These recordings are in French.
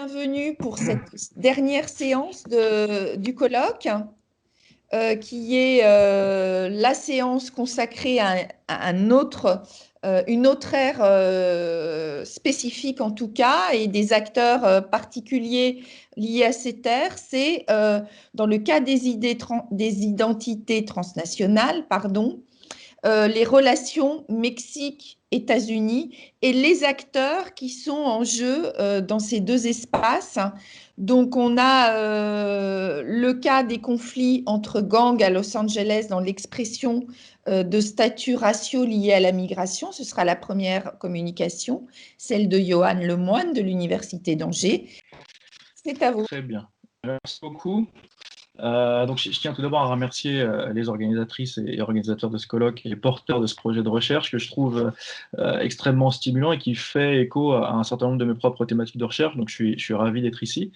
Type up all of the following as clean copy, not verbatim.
bienvenue pour cette dernière séance du colloque, qui est la séance consacrée à une autre ère spécifique en tout cas, et des acteurs particuliers liés à cette ère. C'est dans le cas des identités transnationales, les relations Mexique-États-Unis et les acteurs qui sont en jeu dans ces deux espaces. Donc, on a le cas des conflits entre gangs à Los Angeles dans l'expression de statuts raciaux liés à la migration. Ce sera la première communication, celle de Johan Lemoine de l'Université d'Angers. C'est à vous. Très bien. Merci beaucoup. Donc, je tiens tout d'abord à remercier les organisatrices et organisateurs de ce colloque et les porteurs de ce projet de recherche que je trouve extrêmement stimulant et qui fait écho à un certain nombre de mes propres thématiques de recherche. Donc, je suis ravi d'être ici.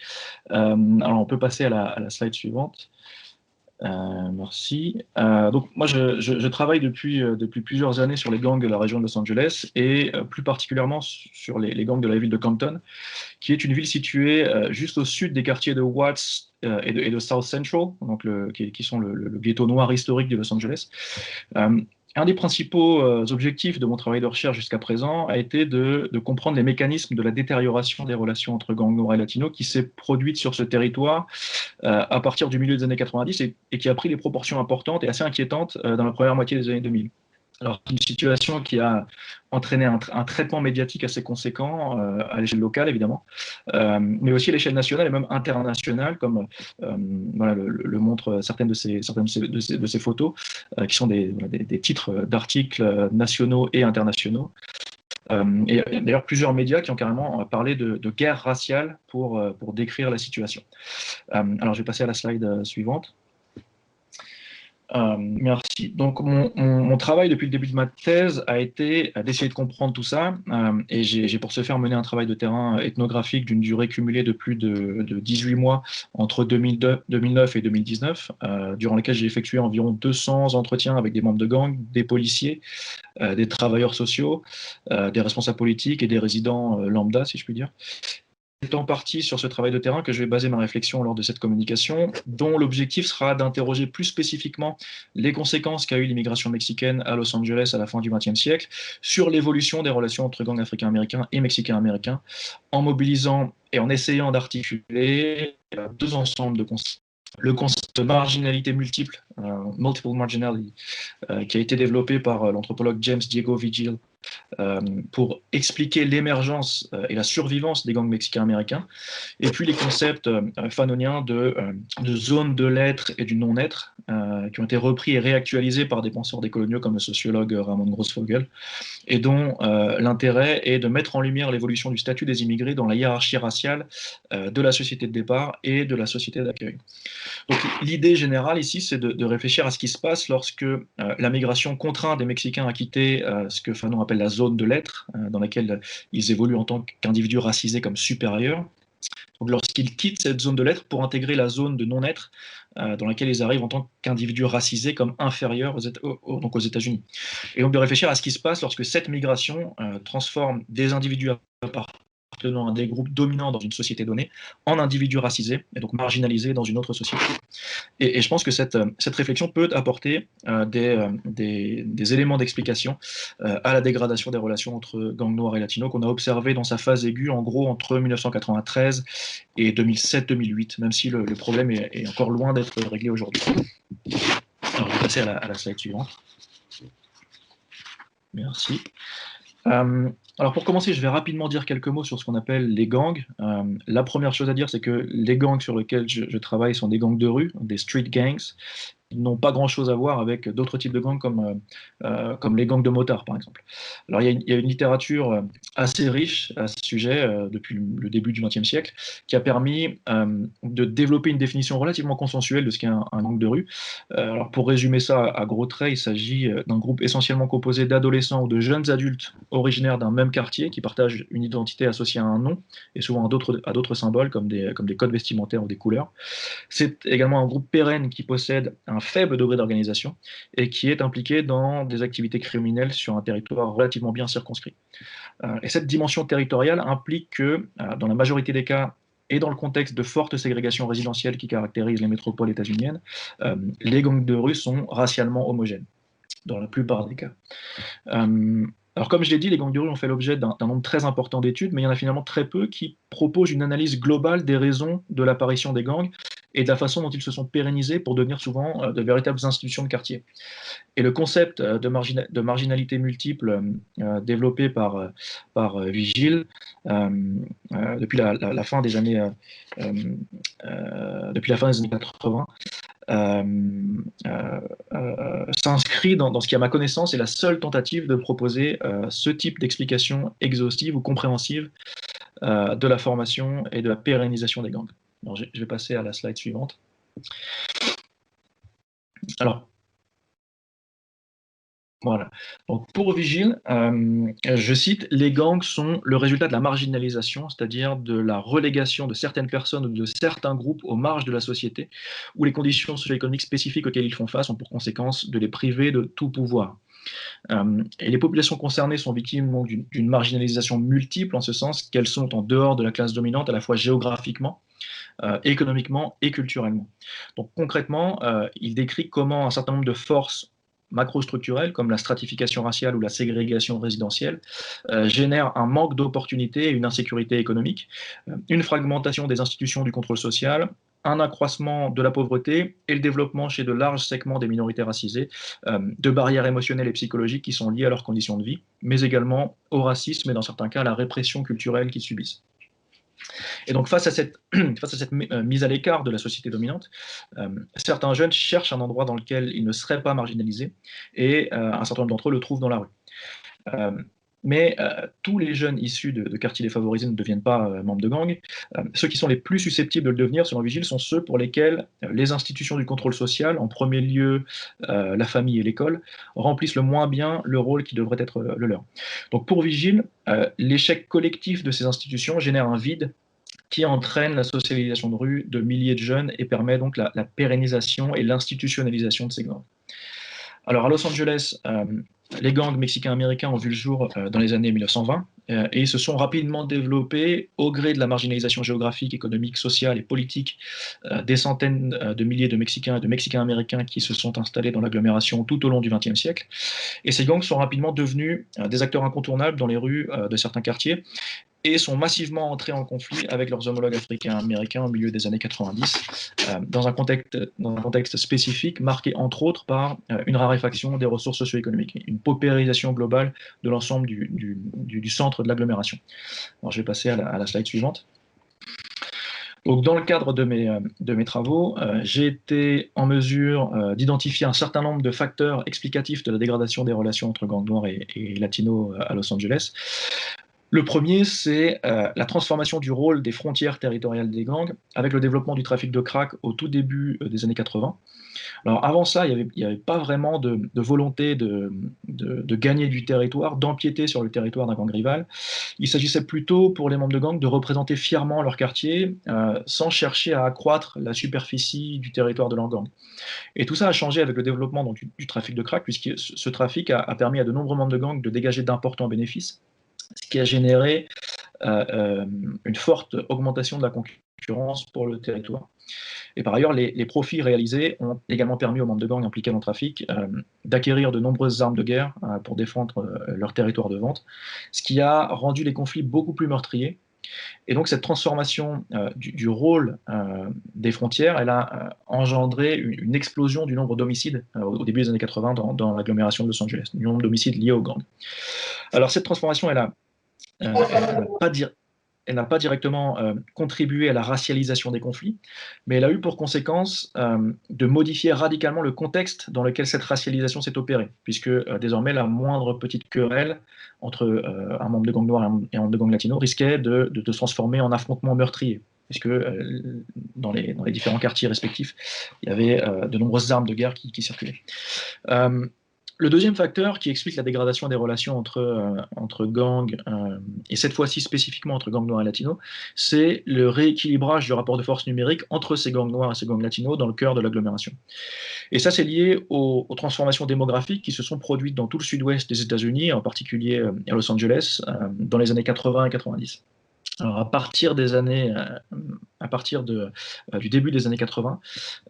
Alors, on peut passer à la slide suivante. Merci. Donc moi, je travaille depuis plusieurs années sur les gangs de la région de Los Angeles et plus particulièrement sur les gangs de la ville de Compton, qui est une ville située juste au sud des quartiers de Watts et de South Central, donc qui sont le ghetto noir historique de Los Angeles. Un des principaux objectifs de mon travail de recherche jusqu'à présent a été de comprendre les mécanismes de la détérioration des relations entre gangs noirs et latinos qui s'est produite sur ce territoire à partir du milieu des années 90 et qui a pris des proportions importantes et assez inquiétantes dans la première moitié des années 2000. Alors, une situation qui a entraîné un traitement médiatique assez conséquent à l'échelle locale, évidemment, mais aussi à l'échelle nationale et même internationale, comme voilà, le montrent certaines de ces photos, qui sont des titres d'articles nationaux et internationaux. Et il y a d'ailleurs plusieurs médias qui ont carrément parlé de guerre raciale pour décrire la situation. Alors, je vais passer à la slide suivante. Merci. Donc, mon travail depuis le début de ma thèse a été d'essayer de comprendre tout ça, et j'ai pour ce faire mené un travail de terrain ethnographique d'une durée cumulée de plus de 18 mois entre 2009 et 2019, durant lesquels j'ai effectué environ 200 entretiens avec des membres de gangs, des policiers, des travailleurs sociaux, des responsables politiques et des résidents lambda, si je puis dire. C'est en partie sur ce travail de terrain que je vais baser ma réflexion lors de cette communication, dont l'objectif sera d'interroger plus spécifiquement les conséquences qu'a eu l'immigration mexicaine à Los Angeles à la fin du XXe siècle sur l'évolution des relations entre gangs africains-américains et mexicains-américains, en mobilisant et en essayant d'articuler deux ensembles de concepts. Le concept de marginalité multiple, multiple marginality, qui a été développé par l'anthropologue James Diego Vigil, pour expliquer l'émergence et la survivance des gangs mexicains-américains, et puis les concepts fanoniens de zone de l'être et du non-être, qui ont été repris et réactualisés par des penseurs décoloniaux comme le sociologue Ramon Grossfogel, et dont l'intérêt est de mettre en lumière l'évolution du statut des immigrés dans la hiérarchie raciale de la société de départ et de la société d'accueil. Donc l'idée générale ici, c'est de réfléchir à ce qui se passe lorsque la migration contraint des Mexicains à quitter ce que Fanon appelle la zone de l'être, dans laquelle ils évoluent en tant qu'individus racisés comme supérieurs. Donc lorsqu'ils quittent cette zone de l'être pour intégrer la zone de non-être, dans laquelle ils arrivent en tant qu'individus racisés comme inférieurs donc aux États-Unis. Et donc de réfléchir à ce qui se passe lorsque cette migration transforme des individus appartenant à des groupes dominants dans une société donnée en individus racisés et donc marginalisés dans une autre société. Et je pense que cette réflexion peut apporter des éléments d'explication à la dégradation des relations entre gangs noirs et latinos qu'on a observé dans sa phase aiguë, en gros, entre 1993 et 2007-2008, même si le problème est encore loin d'être réglé aujourd'hui. Alors, je vais passer à la slide suivante. Merci. Alors pour commencer, je vais rapidement dire quelques mots sur ce qu'on appelle les gangs. La première chose à dire, c'est que les gangs sur lesquels je travaille sont des gangs de rue, des street gangs. Ils n'ont pas grand-chose à voir avec d'autres types de gangs comme les gangs de motards, par exemple. Alors, il y a une littérature assez riche à ce sujet depuis le début du XXe siècle qui a permis de développer une définition relativement consensuelle de ce qu'est un gang de rue. Alors, pour résumer ça à gros traits, il s'agit d'un groupe essentiellement composé d'adolescents ou de jeunes adultes originaires d'un même quartier qui partagent une identité associée à un nom et souvent à d'autres symboles comme des codes vestimentaires ou des couleurs. C'est également un groupe pérenne qui possède un faible degré d'organisation et qui est impliqué dans des activités criminelles sur un territoire relativement bien circonscrit. Et cette dimension territoriale implique que, dans la majorité des cas, et dans le contexte de forte ségrégation résidentielle qui caractérise les métropoles états-uniennes, les gangs de rue sont racialement homogènes, dans la plupart des cas. Alors, comme je l'ai dit, les gangs de rue ont fait l'objet d'un nombre très important d'études, mais il y en a finalement très peu qui proposent une analyse globale des raisons de l'apparition des gangs et de la façon dont ils se sont pérennisés pour devenir souvent de véritables institutions de quartier. Et le concept de marginalité multiple développé par Vigil depuis la fin des années, depuis la fin des années 80 s'inscrit dans ce qui, à ma connaissance, est la seule tentative de proposer ce type d'explication exhaustive ou compréhensive de la formation et de la pérennisation des gangs. Alors, je vais passer à la slide suivante. Alors, voilà. Donc, pour Vigil, je cite, les gangs sont le résultat de la marginalisation, c'est-à-dire de la relégation de certaines personnes ou de certains groupes aux marges de la société, où les conditions socio-économiques spécifiques auxquelles ils font face ont pour conséquence de les priver de tout pouvoir. Et les populations concernées sont victimes d'une marginalisation multiple, en ce sens qu'elles sont en dehors de la classe dominante, à la fois géographiquement, économiquement et culturellement. Donc concrètement, il décrit comment un certain nombre de forces macrostructurelles, comme la stratification raciale ou la ségrégation résidentielle, génèrent un manque d'opportunités et une insécurité économique, une fragmentation des institutions du contrôle social, un accroissement de la pauvreté et le développement chez de larges segments des minorités racisées de barrières émotionnelles et psychologiques qui sont liées à leurs conditions de vie, mais également au racisme et dans certains cas à la répression culturelle qu'ils subissent. Et donc face à cette mise à l'écart de la société dominante, certains jeunes cherchent un endroit dans lequel ils ne seraient pas marginalisés, et un certain nombre d'entre eux le trouvent dans la rue. Mais tous les jeunes issus de quartiers défavorisés ne deviennent pas membres de gangs. Ceux qui sont les plus susceptibles de le devenir, selon Vigile, sont ceux pour lesquels les institutions du contrôle social, en premier lieu la famille et l'école, remplissent le moins bien le rôle qui devrait être le leur. Donc pour Vigile, l'échec collectif de ces institutions génère un vide qui entraîne la socialisation de rue de milliers de jeunes et permet donc la pérennisation et l'institutionnalisation de ces gangs. Alors à Los Angeles, les gangs mexicains-américains ont vu le jour dans les années 1920 et ils se sont rapidement développés au gré de la marginalisation géographique, économique, sociale et politique des centaines de milliers de Mexicains et de Mexicains-américains qui se sont installés dans l'agglomération tout au long du XXe siècle. Et ces gangs sont rapidement devenus des acteurs incontournables dans les rues de certains quartiers et sont massivement entrés en conflit avec leurs homologues africains-américains au milieu des années 90, dans un contexte spécifique marqué entre autres par une raréfaction des ressources socio-économiques, une paupérisation globale de l'ensemble du centre de l'agglomération. Alors je vais passer à la slide suivante. Donc, dans le cadre de mes travaux, j'ai été en mesure d'identifier un certain nombre de facteurs explicatifs de la dégradation des relations entre gangs noirs et latinos à Los Angeles. Le premier, c'est la transformation du rôle des frontières territoriales des gangs avec le développement du trafic de crack au tout début des années 80. Alors avant ça, il n'y avait pas vraiment de volonté de gagner du territoire, d'empiéter sur le territoire d'un gang rival. Il s'agissait plutôt pour les membres de gang de représenter fièrement leur quartier sans chercher à accroître la superficie du territoire de leur gang. Et tout ça a changé avec le développement donc, du trafic de crack, puisque ce trafic a permis à de nombreux membres de gang de dégager d'importants bénéfices, ce qui a généré une forte augmentation de la concurrence pour le territoire. Et par ailleurs, les profits réalisés ont également permis aux membres de gangs impliqués dans le trafic d'acquérir de nombreuses armes de guerre pour défendre leur territoire de vente, ce qui a rendu les conflits beaucoup plus meurtriers. Et donc cette transformation du rôle des frontières, elle a engendré une explosion du nombre d'homicides au début des années 80 dans l'agglomération de Los Angeles, du nombre d'homicides liés aux gangs. Alors cette transformation, elle n'a pas directement contribué à la racialisation des conflits, mais elle a eu pour conséquence de modifier radicalement le contexte dans lequel cette racialisation s'est opérée, puisque désormais la moindre petite querelle entre un membre de gang noir et un membre de gang latino risquait de se transformer en affrontement meurtrier, puisque dans les différents quartiers respectifs, il y avait de nombreuses armes de guerre qui circulaient. Le deuxième facteur qui explique la dégradation des relations entre gangs, et cette fois-ci spécifiquement entre gangs noirs et latinos, c'est le rééquilibrage du rapport de force numérique entre ces gangs noirs et ces gangs latinos dans le cœur de l'agglomération. Et ça, c'est lié aux transformations démographiques qui se sont produites dans tout le sud-ouest des États-Unis, en particulier à Los Angeles, dans les années 80 et 90. Alors, à partir des années partir du début des années 80,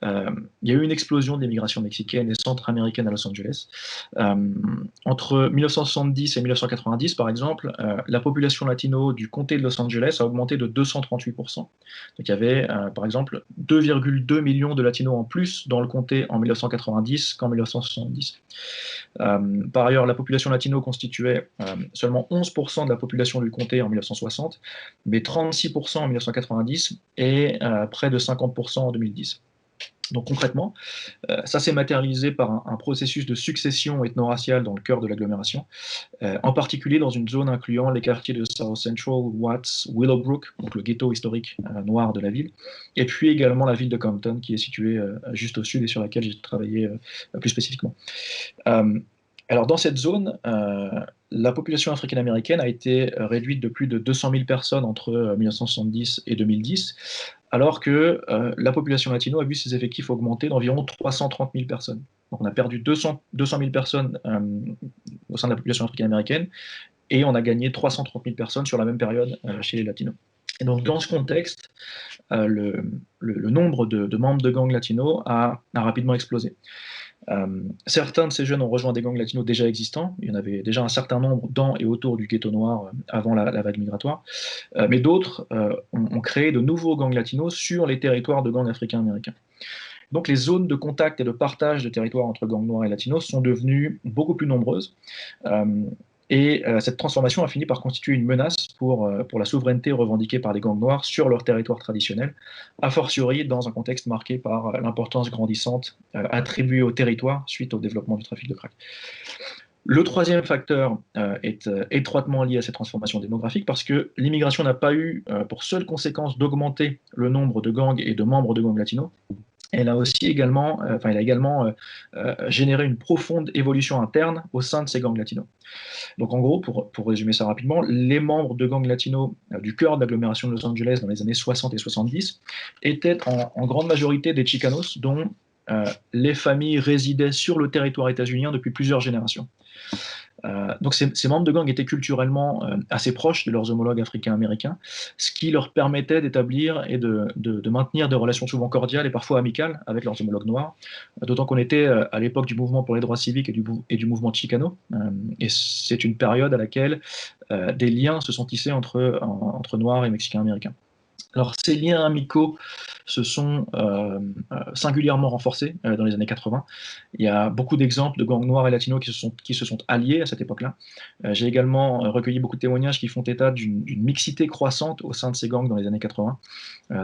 il y a eu une explosion de l'immigration mexicaine et centra-américaine à Los Angeles. Entre 1970 et 1990, par exemple, la population latino du comté de Los Angeles a augmenté de 238%. Donc il y avait, par exemple, 2,2 millions de latinos en plus dans le comté en 1990 qu'en 1970. Par ailleurs, la population latino constituait seulement 11% de la population du comté en 1960, mais 36% en 1990 et près de 50% en 2010. Donc concrètement, ça s'est matérialisé par un processus de succession ethno-raciale dans le cœur de l'agglomération, en particulier dans une zone incluant les quartiers de South Central, Watts, Willowbrook, donc le ghetto historique noir de la ville, et puis également la ville de Compton, qui est située juste au sud et sur laquelle j'ai travaillé plus spécifiquement. Alors dans cette zone, la population africaine-américaine a été réduite de plus de 200 000 personnes entre 1970 et 2010, alors que la population latino a vu ses effectifs augmenter d'environ 330 000 personnes. Donc on a perdu 200 000 personnes au sein de la population africaine-américaine, et on a gagné 330 000 personnes sur la même période chez les latinos. Et donc dans ce contexte, le nombre de membres de gangs latinos a rapidement explosé. Certains de ces jeunes ont rejoint des gangs latinos déjà existants. Il y en avait déjà un certain nombre dans et autour du ghetto noir avant la vague migratoire. Mais d'autres ont créé de nouveaux gangs latinos sur les territoires de gangs africains-américains. Donc les zones de contact et de partage de territoires entre gangs noirs et latinos sont devenues beaucoup plus nombreuses. Et cette transformation a fini par constituer une menace pour la souveraineté revendiquée par les gangs noirs sur leur territoire traditionnel, a fortiori dans un contexte marqué par l'importance grandissante attribuée au territoire suite au développement du trafic de crack. Le troisième facteur est étroitement lié à cette transformation démographique parce que l'immigration n'a pas eu pour seule conséquence d'augmenter le nombre de gangs et de membres de gangs latinos. Elle a également généré une profonde évolution interne au sein de ces gangs latinos. Donc en gros, pour résumer ça rapidement, les membres de gangs latinos du cœur de l'agglomération de Los Angeles dans les années 60 et 70 étaient en grande majorité des Chicanos dont les familles résidaient sur le territoire états-unien depuis plusieurs générations. Donc ces membres de gang étaient culturellement assez proches de leurs homologues africains-américains, ce qui leur permettait d'établir et de maintenir des relations souvent cordiales et parfois amicales avec leurs homologues noirs, d'autant qu'on était à l'époque du mouvement pour les droits civiques et du mouvement Chicano, et c'est une période à laquelle des liens se sont tissés entre Noirs et Mexicains-américains. Alors ces liens amicaux se sont singulièrement renforcés dans les années 80. Il y a beaucoup d'exemples de gangs noirs et latinos qui se sont alliés à cette époque-là. J'ai également recueilli beaucoup de témoignages qui font état d'une mixité croissante au sein de ces gangs dans les années 80.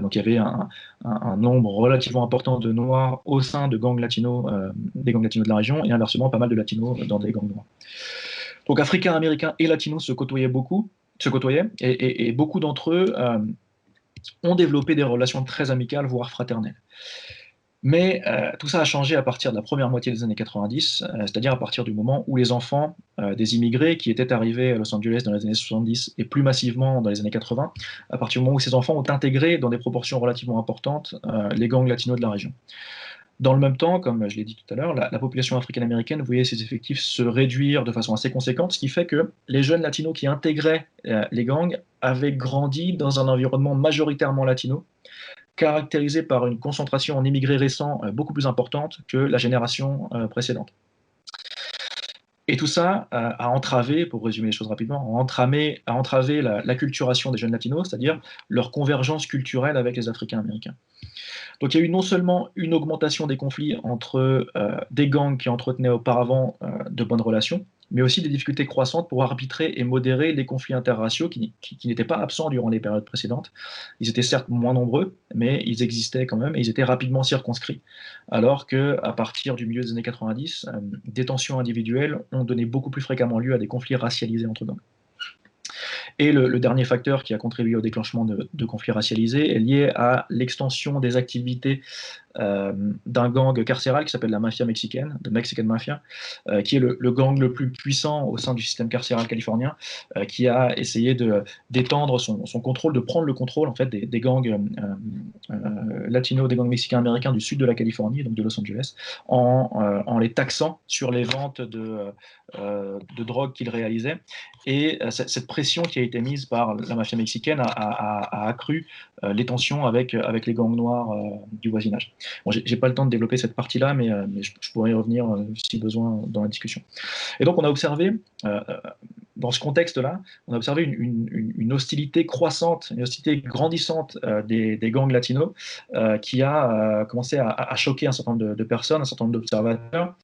Donc il y avait un nombre relativement important de noirs au sein de gangs latinos, des gangs latinos de la région, et inversement pas mal de latinos dans des gangs noirs. Donc africains, américains et latinos se côtoyaient, et beaucoup d'entre eux ont développé des relations très amicales, voire fraternelles. Mais tout ça a changé à partir de la première moitié des années 90, c'est-à-dire à partir du moment où les enfants des immigrés qui étaient arrivés à Los Angeles dans les années 70 et plus massivement dans les années 80, à partir du moment où ces enfants ont intégré dans des proportions relativement importantes les gangs latinos de la région. Dans le même temps, comme je l'ai dit tout à l'heure, la population africaine-américaine voyait ses effectifs se réduire de façon assez conséquente, ce qui fait que les jeunes latinos qui intégraient les gangs avaient grandi dans un environnement majoritairement latino, caractérisé par une concentration en immigrés récents beaucoup plus importante que la génération précédente. Et tout ça a entravé, pour résumer les choses rapidement, a entravé l'acculturation des jeunes latinos, c'est-à-dire leur convergence culturelle avec les Africains-américains. Donc il y a eu non seulement une augmentation des conflits entre des gangs qui entretenaient auparavant de bonnes relations, mais aussi des difficultés croissantes pour arbitrer et modérer les conflits interraciaux qui n'étaient pas absents durant les périodes précédentes. Ils étaient certes moins nombreux, mais ils existaient quand même et ils étaient rapidement circonscrits. Alors qu'à partir du milieu des années 90, des tensions individuelles ont donné beaucoup plus fréquemment lieu à des conflits racialisés entre gangs. Et le dernier facteur qui a contribué au déclenchement de conflits racialisés est lié à l'extension des activités d'un gang carcéral qui s'appelle la mafia mexicaine, the Mexican Mafia, qui est le gang le plus puissant au sein du système carcéral californien, qui a essayé d'étendre son contrôle, de prendre le contrôle en fait des gangs latinos, des gangs mexicains américains du sud de la Californie, donc de Los Angeles, en les taxant sur les ventes de drogue qu'ils réalisaient. Et cette pression qui a été mise par la mafia mexicaine a accru les tensions avec les gangs noirs du voisinage. Bon, j'ai pas le temps de développer cette partie-là, mais je pourrais y revenir si besoin dans la discussion. Et donc on a observé, dans ce contexte-là, on a observé une hostilité croissante, une hostilité grandissante des gangs latinos qui a commencé à choquer un certain nombre de personnes, un certain nombre d'observateurs.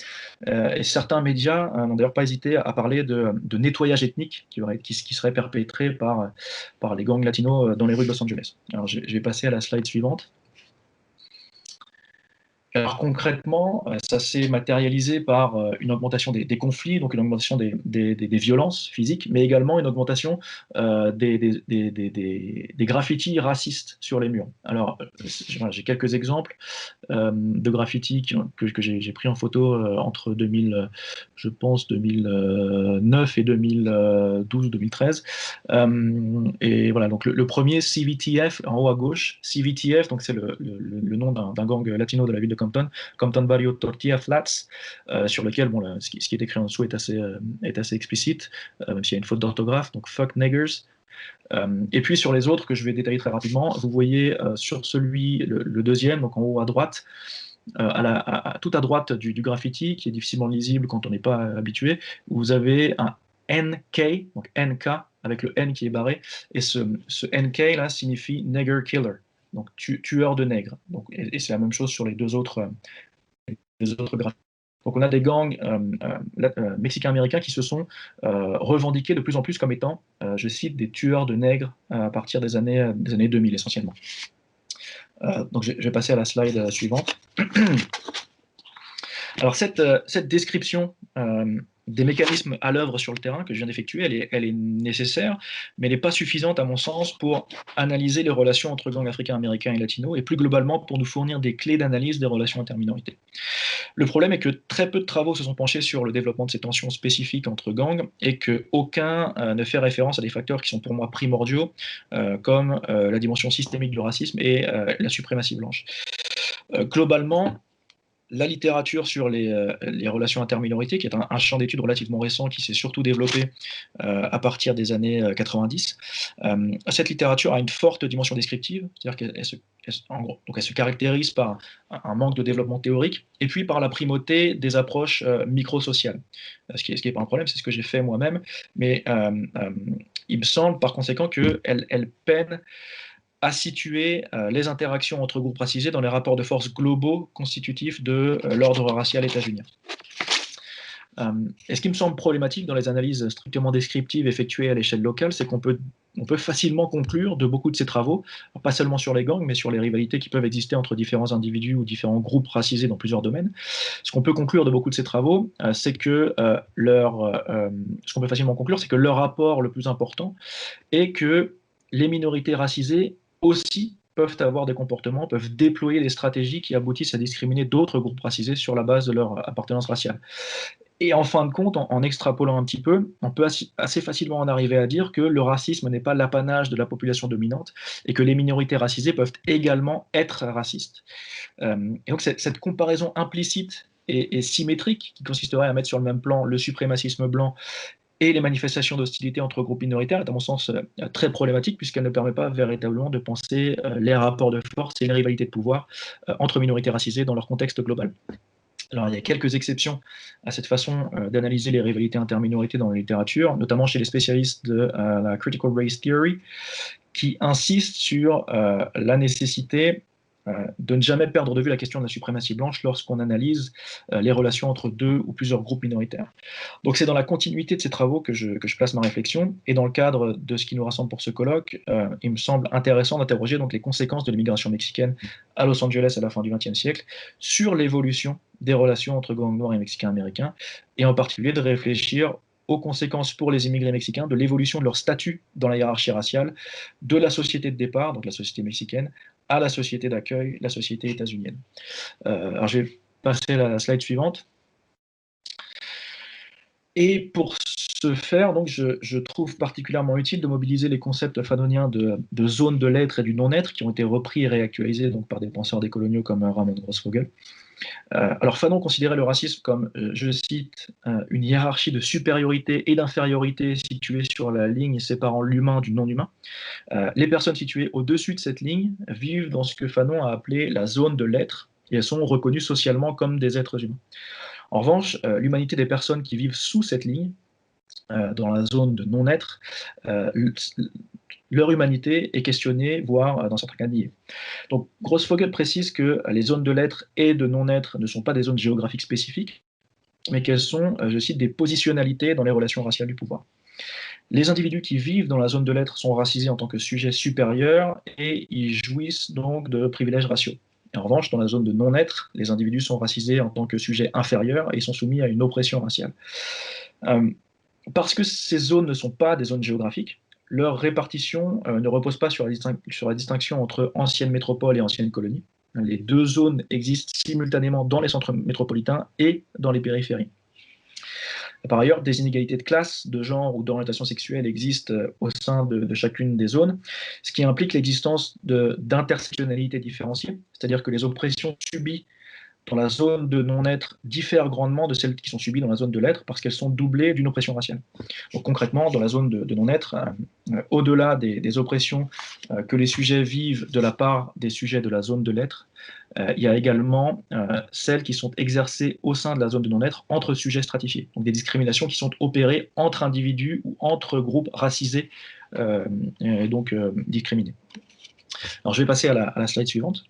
Et certains médias n'ont d'ailleurs pas hésité à parler de nettoyage ethnique qui serait perpétré par les gangs latinos dans les rues de Los Angeles. Alors je vais passer à la slide suivante. Alors concrètement, ça s'est matérialisé par une augmentation des conflits, donc une augmentation des violences physiques, mais également une augmentation des graffitis racistes sur les murs. Alors, j'ai quelques exemples de graffitis que j'ai pris en photo entre 2009 et 2012-2013. Et voilà, donc le premier, CVTF, en haut à gauche. CVTF, donc c'est le nom d'un gang latino de la ville de Compton Barrio Tortilla Flats, sur lequel ce qui est écrit en dessous est assez explicite, même s'il y a une faute d'orthographe, donc fuck niggers. Et puis sur les autres que je vais détailler très rapidement, vous voyez sur le deuxième, donc en haut à droite, tout à droite du graffiti, qui est difficilement lisible quand on n'est pas habitué, vous avez un NK, donc NK, avec le N qui est barré, et ce NK là signifie nigger killer, donc tueur de nègres. Donc, et c'est la même chose sur les deux autres graphiques. Donc on a des gangs mexicains-américains qui se sont revendiqués de plus en plus comme étant, je cite, des tueurs de nègres à partir des années 2000 essentiellement. Donc je vais passer à la slide suivante. Alors cette description des mécanismes à l'œuvre sur le terrain que je viens d'effectuer, elle est nécessaire, mais elle n'est pas suffisante à mon sens pour analyser les relations entre gangs africains, américains et latinos, et plus globalement pour nous fournir des clés d'analyse des relations interminorités. Le problème est que très peu de travaux se sont penchés sur le développement de ces tensions spécifiques entre gangs, et qu'aucun ne fait référence à des facteurs qui sont pour moi primordiaux, comme la dimension systémique du racisme et la suprématie blanche. Globalement, la littérature sur les relations interminorités, qui est un champ d'études relativement récent, qui s'est surtout développé à partir des années 90. Cette littérature a une forte dimension descriptive, c'est-à-dire qu'elle se caractérise par un manque de développement théorique, et puis par la primauté des approches microsociales. Ce qui n'est pas un problème, c'est ce que j'ai fait moi-même, mais il me semble par conséquent qu'elle peine à situer les interactions entre groupes racisés dans les rapports de force globaux constitutifs de l'ordre racial états-unien. Et ce qui me semble problématique dans les analyses strictement descriptives effectuées à l'échelle locale, c'est qu'on peut facilement conclure de beaucoup de ces travaux, pas seulement sur les gangs, mais sur les rivalités qui peuvent exister entre différents individus ou différents groupes racisés dans plusieurs domaines. Ce qu'on peut conclure de beaucoup de ces travaux, c'est que ce qu'on peut facilement conclure, c'est que leur rapport le plus important est que les minorités racisées aussi peuvent avoir des comportements, peuvent déployer des stratégies qui aboutissent à discriminer d'autres groupes racisés sur la base de leur appartenance raciale. Et en fin de compte, en extrapolant un petit peu, on peut assez facilement en arriver à dire que le racisme n'est pas l'apanage de la population dominante et que les minorités racisées peuvent également être racistes. Et donc cette comparaison implicite et symétrique qui consisterait à mettre sur le même plan le suprémacisme blanc et les manifestations d'hostilité entre groupes minoritaires est à mon sens très problématique, puisqu'elle ne permet pas véritablement de penser les rapports de force et les rivalités de pouvoir entre minorités racisées dans leur contexte global. Alors, il y a quelques exceptions à cette façon d'analyser les rivalités interminorités dans la littérature, notamment chez les spécialistes de la Critical Race Theory, qui insistent sur la nécessité de ne jamais perdre de vue la question de la suprématie blanche lorsqu'on analyse les relations entre deux ou plusieurs groupes minoritaires. Donc c'est dans la continuité de ces travaux que je place ma réflexion, et dans le cadre de ce qui nous rassemble pour ce colloque, il me semble intéressant d'interroger donc les conséquences de l'immigration mexicaine à Los Angeles à la fin du XXe siècle sur l'évolution des relations entre gangs noirs et mexicains américains, et en particulier de réfléchir aux conséquences pour les immigrés mexicains de l'évolution de leur statut dans la hiérarchie raciale, de la société de départ, donc la société mexicaine, à la société d'accueil, la société états-unienne. Alors je vais passer à la slide suivante. Et pour ce faire, donc, je trouve particulièrement utile de mobiliser les concepts fanoniens de zone de l'être et du non-être qui ont été repris et réactualisés donc, par des penseurs décoloniaux comme Ramon Grossfogel. Alors Fanon considérait le racisme comme, je cite, une hiérarchie de supériorité et d'infériorité située sur la ligne séparant l'humain du non-humain. Les personnes situées au-dessus de cette ligne vivent dans ce que Fanon a appelé la zone de l'être et elles sont reconnues socialement comme des êtres humains. En revanche, l'humanité des personnes qui vivent sous cette ligne, dans la zone de non-être, leur humanité est questionnée, voire dans certains cas niée. Donc Grossfogel précise que les zones de l'être et de non-être ne sont pas des zones géographiques spécifiques, mais qu'elles sont, je cite, des positionnalités dans les relations raciales du pouvoir. Les individus qui vivent dans la zone de l'être sont racisés en tant que sujets supérieurs et ils jouissent donc de privilèges raciaux. Et en revanche, dans la zone de non-être, les individus sont racisés en tant que sujets inférieurs et ils sont soumis à une oppression raciale. Parce que ces zones ne sont pas des zones géographiques, leur répartition ne repose pas sur la distinction entre ancienne métropole et ancienne colonie. Les deux zones existent simultanément dans les centres métropolitains et dans les périphéries. Par ailleurs, des inégalités de classe, de genre ou d'orientation sexuelle existent au sein de chacune des zones, ce qui implique l'existence d'intersectionnalités différenciées, c'est-à-dire que les oppressions subies dans la zone de non-être diffèrent grandement de celles qui sont subies dans la zone de l'être parce qu'elles sont doublées d'une oppression raciale. Donc concrètement, dans la zone de non-être, au-delà des oppressions que les sujets vivent de la part des sujets de la zone de l'être, il y a également celles qui sont exercées au sein de la zone de non-être entre sujets stratifiés. Donc des discriminations qui sont opérées entre individus ou entre groupes racisés et donc discriminés. Alors je vais passer à la slide suivante.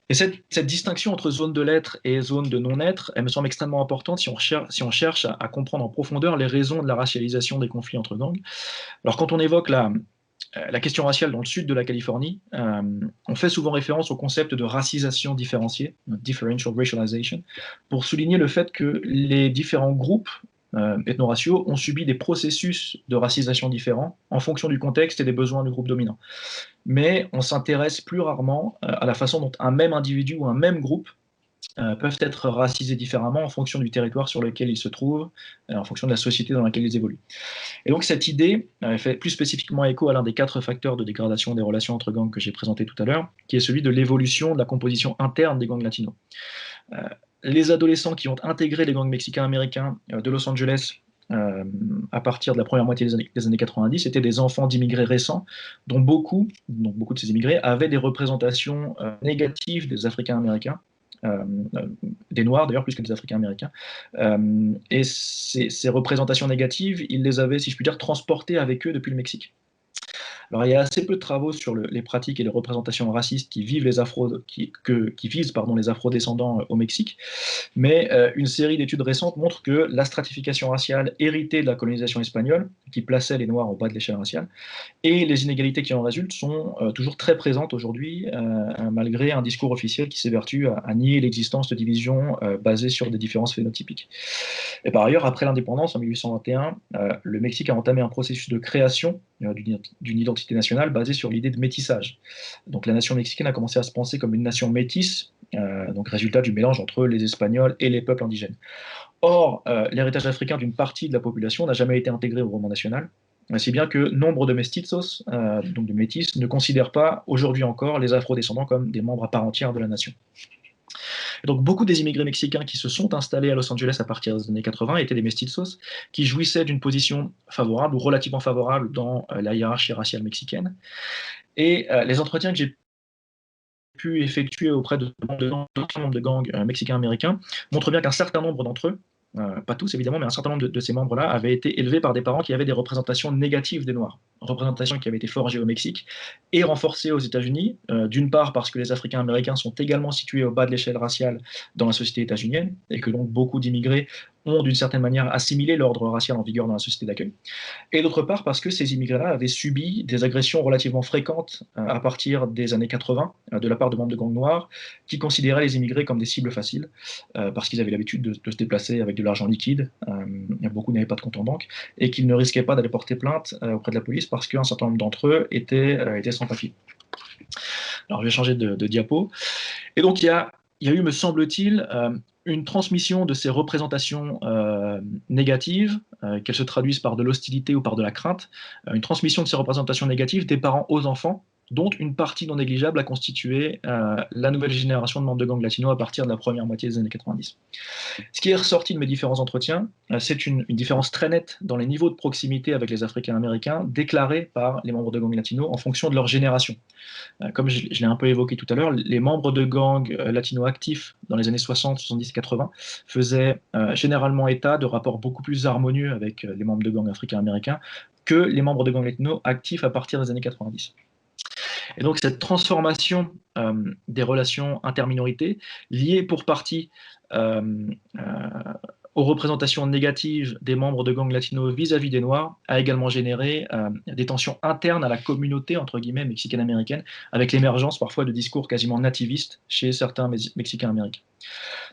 Et cette distinction entre zone de l'être et zone de non-être, elle me semble extrêmement importante si on cherche à comprendre en profondeur les raisons de la racialisation des conflits entre gangs. Alors quand on évoque la question raciale dans le sud de la Californie, on fait souvent référence au concept de racisation différenciée, differential racialization, pour souligner le fait que les différents groupes ethno-raciaux ont subi des processus de racisation différents en fonction du contexte et des besoins du groupe dominant. Mais on s'intéresse plus rarement à la façon dont un même individu ou un même groupe peuvent être racisés différemment en fonction du territoire sur lequel ils se trouvent, en fonction de la société dans laquelle ils évoluent. Et donc cette idée fait plus spécifiquement écho à l'un des 4 facteurs de dégradation des relations entre gangs que j'ai présenté tout à l'heure, qui est celui de l'évolution de la composition interne des gangs latinos. Les adolescents qui ont intégré les gangs mexicains américains de Los Angeles à partir de la première moitié des années 90 étaient des enfants d'immigrés récents, dont beaucoup de ces immigrés avaient des représentations négatives des Africains américains, des Noirs d'ailleurs plus que des Africains américains. Et ces représentations négatives, ils les avaient, si je puis dire, transportées avec eux depuis le Mexique. Alors il y a assez peu de travaux sur les pratiques et les représentations racistes qui visent les afro-descendants au Mexique, mais une série d'études récentes montre que la stratification raciale héritée de la colonisation espagnole, qui plaçait les Noirs au bas de l'échelle raciale, et les inégalités qui en résultent sont toujours très présentes aujourd'hui, malgré un discours officiel qui s'évertue à nier l'existence de divisions basées sur des différences phénotypiques. Et par ailleurs, après l'indépendance, en 1821, le Mexique a entamé un processus de création d'une identité nationale basée sur l'idée de métissage. Donc la nation mexicaine a commencé à se penser comme une nation métisse, donc résultat du mélange entre les Espagnols et les peuples indigènes. Or, l'héritage africain d'une partie de la population n'a jamais été intégré au roman national, si bien que nombre de mestizos, donc de métis, ne considèrent pas aujourd'hui encore les afro-descendants comme des membres à part entière de la nation. Et donc beaucoup des immigrés mexicains qui se sont installés à Los Angeles à partir des années 80 étaient des mestizos qui jouissaient d'une position favorable ou relativement favorable dans la hiérarchie raciale mexicaine. Et les entretiens que j'ai pu effectuer auprès de d'autres membres de gangs mexicains-américains montrent bien qu'un certain nombre d'entre eux, pas tous évidemment, mais un certain nombre de ces membres-là avaient été élevés par des parents qui avaient des représentations négatives des Noirs, représentations qui avaient été forgées au Mexique et renforcées aux États-Unis, d'une part parce que les Africains-Américains sont également situés au bas de l'échelle raciale dans la société états-unienne et que donc beaucoup d'immigrés ont d'une certaine manière assimilé l'ordre racial en vigueur dans la société d'accueil, et d'autre part parce que ces immigrés-là avaient subi des agressions relativement fréquentes à partir des années 80 de la part de membres de gangs noirs qui considéraient les immigrés comme des cibles faciles parce qu'ils avaient l'habitude de se déplacer avec de l'argent liquide, beaucoup n'avaient pas de compte en banque, et qu'ils ne risquaient pas d'aller porter plainte auprès de la police parce qu'un certain nombre d'entre eux étaient sans papier. Alors je vais changer de diapo. Et donc il y a eu, me semble-t-il, une transmission de ces représentations négatives, qu'elles se traduisent par de l'hostilité ou par de la crainte, une transmission de ces représentations négatives des parents aux enfants, dont une partie non négligeable a constitué la nouvelle génération de membres de gangs latinos à partir de la première moitié des années 90. Ce qui est ressorti de mes différents entretiens, c'est une différence très nette dans les niveaux de proximité avec les Africains-Américains déclarés par les membres de gangs latinos en fonction de leur génération. Comme je l'ai un peu évoqué tout à l'heure, les membres de gangs latinos actifs dans les années 60, 70 et 80 faisaient généralement état de rapports beaucoup plus harmonieux avec les membres de gangs africains-américains que les membres de gangs latinos actifs à partir des années 90. Et donc cette transformation des relations interminorités, liée pour partie aux représentations négatives des membres de gangs latinos vis-à-vis des Noirs, a également généré des tensions internes à la communauté, entre guillemets, mexicaine-américaine, avec l'émergence parfois de discours quasiment nativistes chez certains Mexicains-américains.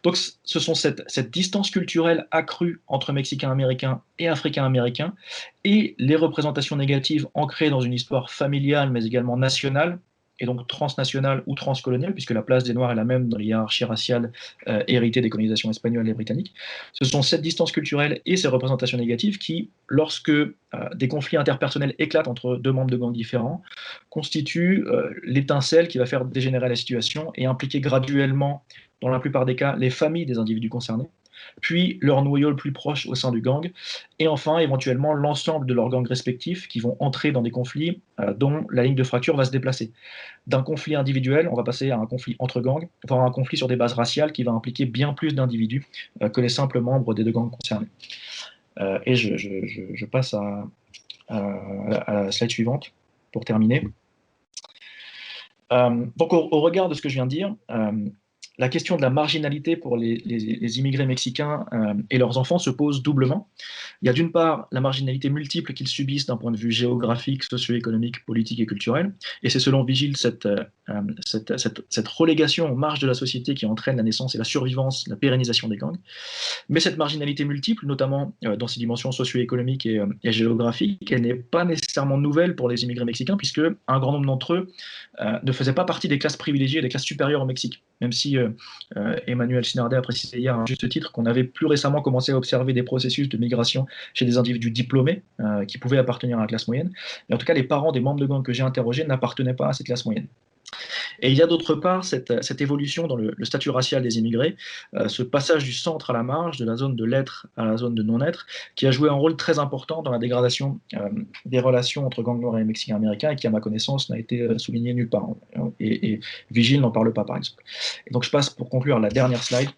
Donc ce sont cette distance culturelle accrue entre Mexicains-américains et Africains-américains, et les représentations négatives ancrées dans une histoire familiale, mais également nationale, et donc transnationale ou transcoloniale, puisque la place des Noirs est la même dans les hiérarchies raciales héritées des colonisations espagnoles et britanniques. Ce sont cette distance culturelle et ces représentations négatives qui, lorsque des conflits interpersonnels éclatent entre deux membres de gangs différents, constituent l'étincelle qui va faire dégénérer la situation et impliquer graduellement, dans la plupart des cas, les familles des individus concernés, puis leur noyau le plus proche au sein du gang, et enfin éventuellement l'ensemble de leurs gangs respectifs qui vont entrer dans des conflits dont la ligne de fracture va se déplacer. D'un conflit individuel, on va passer à un conflit entre gangs, voire un conflit sur des bases raciales qui va impliquer bien plus d'individus que les simples membres des deux gangs concernés. Et je passe à la slide suivante pour terminer. Donc au regard de ce que je viens de dire, la question de la marginalité pour les immigrés mexicains et leurs enfants se pose doublement. Il y a d'une part la marginalité multiple qu'ils subissent d'un point de vue géographique, socio-économique, politique et culturel, et c'est selon Vigile cette relégation aux marges de la société qui entraîne la naissance et la survivance, la pérennisation des gangs. Mais cette marginalité multiple, notamment dans ses dimensions socio-économiques et géographiques, elle n'est pas nécessairement nouvelle pour les immigrés mexicains, puisque un grand nombre d'entre eux ne faisaient pas partie des classes privilégiées, des classes supérieures au Mexique, même si Emmanuel Chinardet a précisé hier à juste titre qu'on avait plus récemment commencé à observer des processus de migration chez des individus diplômés qui pouvaient appartenir à la classe moyenne. Mais en tout cas, les parents des membres de gangs que j'ai interrogés n'appartenaient pas à cette classe moyenne. Et il y a d'autre part cette évolution dans le statut racial des immigrés, ce passage du centre à la marge, de la zone de l'être à la zone de non-être, qui a joué un rôle très important dans la dégradation des relations entre gangs noirs et mexicains américains, et qui, à ma connaissance, n'a été souligné nulle part. Et Vigile n'en parle pas, par exemple. Et donc je passe pour conclure à la dernière slide.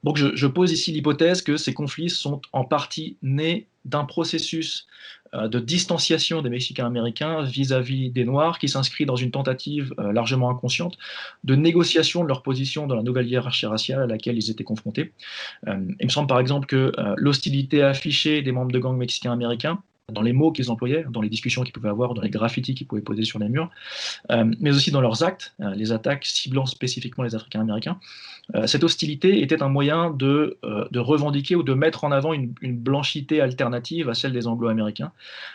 Donc je pose ici l'hypothèse que ces conflits sont en partie nés d'un processus de distanciation des Mexicains américains vis-à-vis des Noirs qui s'inscrit dans une tentative largement inconsciente de négociation de leur position dans la nouvelle hiérarchie raciale à laquelle ils étaient confrontés. Il me semble par exemple que l'hostilité affichée des membres de gangs mexicains américains, dans les mots qu'ils employaient, dans les discussions qu'ils pouvaient avoir, dans les graffitis qu'ils pouvaient poser sur les murs, mais aussi dans leurs actes, les attaques ciblant spécifiquement les Africains-Américains. Cette hostilité était un moyen de revendiquer ou de mettre en avant une blanchité alternative à celle des Anglo-Américains,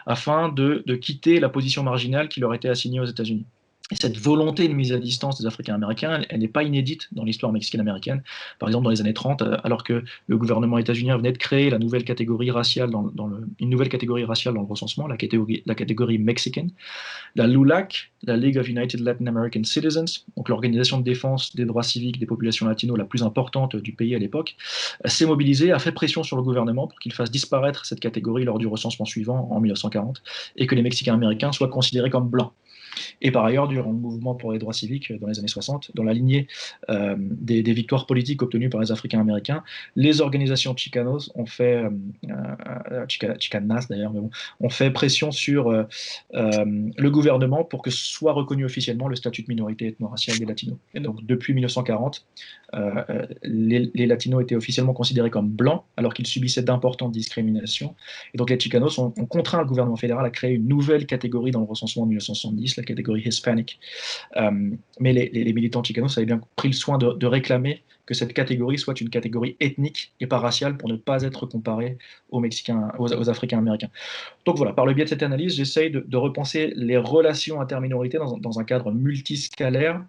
afin de quitter la position marginale qui leur était assignée aux États-Unis. Et cette volonté de mise à distance des Africains-Américains, elle n'est pas inédite dans l'histoire mexicaine-américaine. Par exemple, dans les années 30, alors que le gouvernement états-unien venait de créer la nouvelle catégorie raciale une nouvelle catégorie raciale dans le recensement, la catégorie mexicaine, la LULAC, la League of United Latin American Citizens, donc l'organisation de défense des droits civiques des populations latino la plus importante du pays à l'époque, s'est mobilisée, a fait pression sur le gouvernement pour qu'il fasse disparaître cette catégorie lors du recensement suivant en 1940, et que les Mexicains américains soient considérés comme blancs. Et par ailleurs, durant le mouvement pour les droits civiques dans les années 60, dans la lignée des victoires politiques obtenues par les Africains américains, les organisations Chicanos ont fait, Chicanas d'ailleurs, mais bon, ont fait pression sur le gouvernement pour que soit reconnu officiellement le statut de minorité ethno-raciale des Latinos. Et donc depuis 1940, les Latinos étaient officiellement considérés comme blancs alors qu'ils subissaient d'importantes discriminations. Et donc les Chicanos ont contraint le gouvernement fédéral à créer une nouvelle catégorie dans le recensement en 1970, la catégorie Hispanic. Mais les militants Chicanos avaient bien pris le soin de réclamer que cette catégorie soit une catégorie ethnique et pas raciale pour ne pas être comparée aux Mexicains, aux Africains américains. Donc voilà, par le biais de cette analyse, j'essaye de repenser les relations interminorités dans un cadre multiscalaire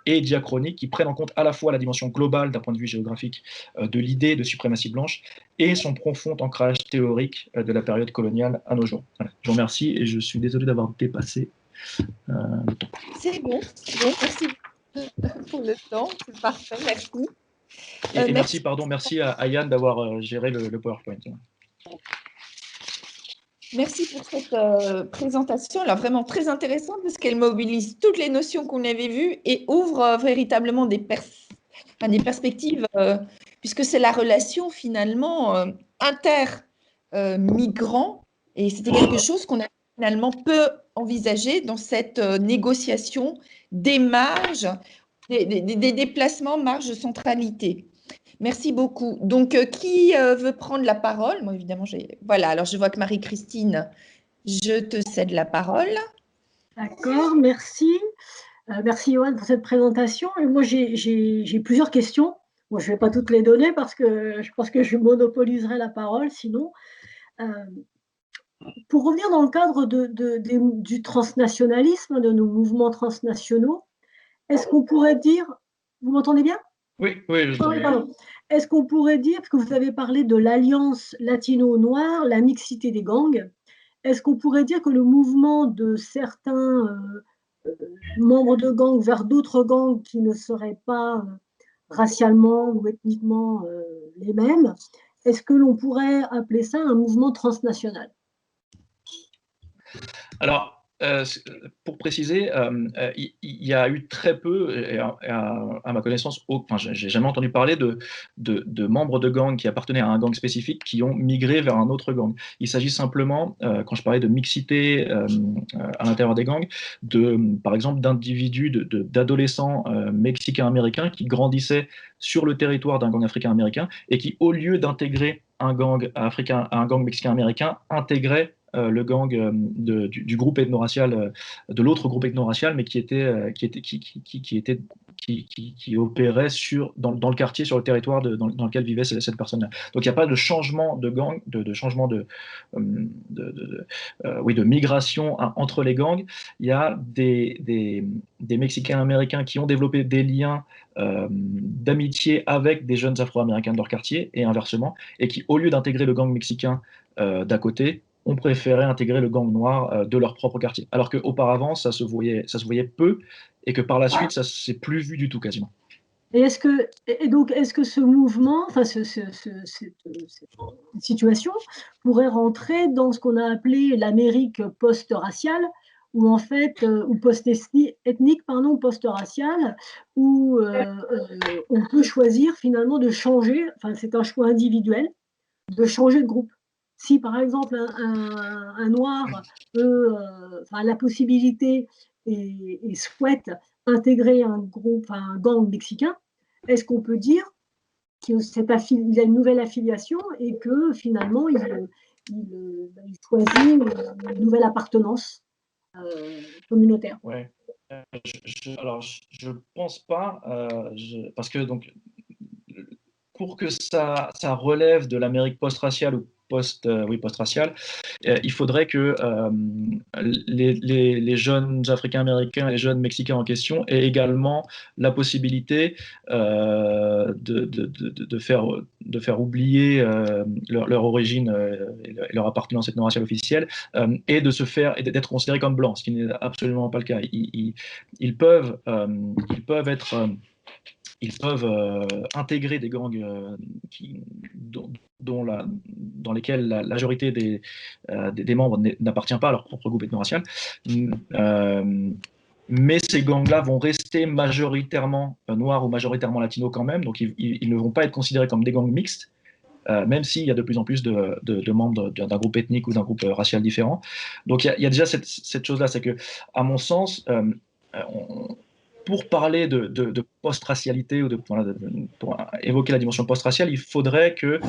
et diachronique qui prennent en compte à la fois la dimension globale d'un point de vue géographique de l'idée de suprématie blanche et son profond ancrage théorique de la période coloniale à nos jours. Voilà. Je vous remercie et je suis désolé d'avoir dépassé le temps. C'est bon, merci pour le temps, c'est parfait, merci. Et merci à Yann d'avoir géré le PowerPoint. Merci pour cette présentation, là, vraiment très intéressante parce qu'elle mobilise toutes les notions qu'on avait vues et ouvre véritablement des perspectives, puisque c'est la relation finalement inter-migrants et c'était quelque chose qu'on a finalement peu envisagé dans cette négociation des marges, des déplacements, marges de centralité. Merci beaucoup. Donc, qui veut prendre la parole? Moi, évidemment, voilà, alors je vois que Marie-Christine, je te cède la parole. D'accord, merci. Merci, Johan, pour cette présentation. Et moi, j'ai plusieurs questions. Bon, je ne vais pas toutes les donner parce que je pense que je monopoliserai la parole sinon. Pour revenir dans le cadre du transnationalisme, de nos mouvements transnationaux, est-ce qu'on pourrait dire, vous m'entendez bien? Oui, oui. Est-ce qu'on pourrait dire, parce que vous avez parlé de l'alliance latino-noire, la mixité des gangs, est-ce qu'on pourrait dire que le mouvement de certains membres de gangs vers d'autres gangs qui ne seraient pas racialement ou ethniquement les mêmes, est-ce que l'on pourrait appeler ça un mouvement transnational? Alors, pour préciser, il y a eu très peu, et à ma connaissance, enfin, j'ai jamais entendu parler de membres de gangs qui appartenaient à un gang spécifique qui ont migré vers un autre gang. Il s'agit simplement, quand je parlais de mixité à l'intérieur des gangs, par exemple, d'individus, d'adolescents mexicains-américains qui grandissaient sur le territoire d'un gang africain-américain et qui, au lieu d'intégrer un gang mexicain-américain, intégraient le gang du groupe ethno-racial, de l'autre groupe ethno-racial, mais qui opérait dans le quartier, sur le territoire dans lequel vivait cette personne-là. Donc il n'y a pas de changement de gang, de changement de migration entre les gangs. Il y a des Mexicains américains qui ont développé des liens d'amitié avec des jeunes Afro-Américains de leur quartier et inversement, et qui, au lieu d'intégrer le gang mexicain d'à côté, ont préféré intégrer le gang noir de leur propre quartier. Alors qu'auparavant, ça se voyait peu, et que par la suite, ça ne s'est plus vu du tout quasiment. Et donc, est-ce que ce mouvement, enfin, cette situation pourrait rentrer dans ce qu'on a appelé l'Amérique post-raciale, ou en fait, ou post-ethnique, pardon, post-raciale, où on peut choisir finalement de changer, enfin, c'est un choix individuel, de changer de groupe. Si par exemple un noir a la possibilité et souhaite intégrer un groupe, un gang mexicain, est-ce qu'on peut dire qu'il a une nouvelle affiliation et que finalement il choisit une nouvelle appartenance communautaire? Ouais. Alors, je pense pas, parce que donc, pour que ça relève de l'Amérique post-raciale ou post-raciale, il faudrait que les jeunes Africains-Américains et les jeunes Mexicains en question aient également la possibilité de faire oublier leur origine et leur appartenance ethno-raciale officielle et d'être considérés comme blancs, ce qui n'est absolument pas le cas. Ils peuvent être ils peuvent intégrer des gangs dans lesquels la majorité des membres n'appartient pas à leur propre groupe ethno-racial. Mais ces gangs-là vont rester majoritairement noirs ou majoritairement latinos quand même, donc ils ne vont pas être considérés comme des gangs mixtes, même s'il y a de plus en plus de membres d'un groupe ethnique ou d'un groupe racial différent. Donc il y a déjà cette chose-là, c'est que, à mon sens, pour parler de post-racialité ou pour évoquer la dimension post-raciale, il faudrait que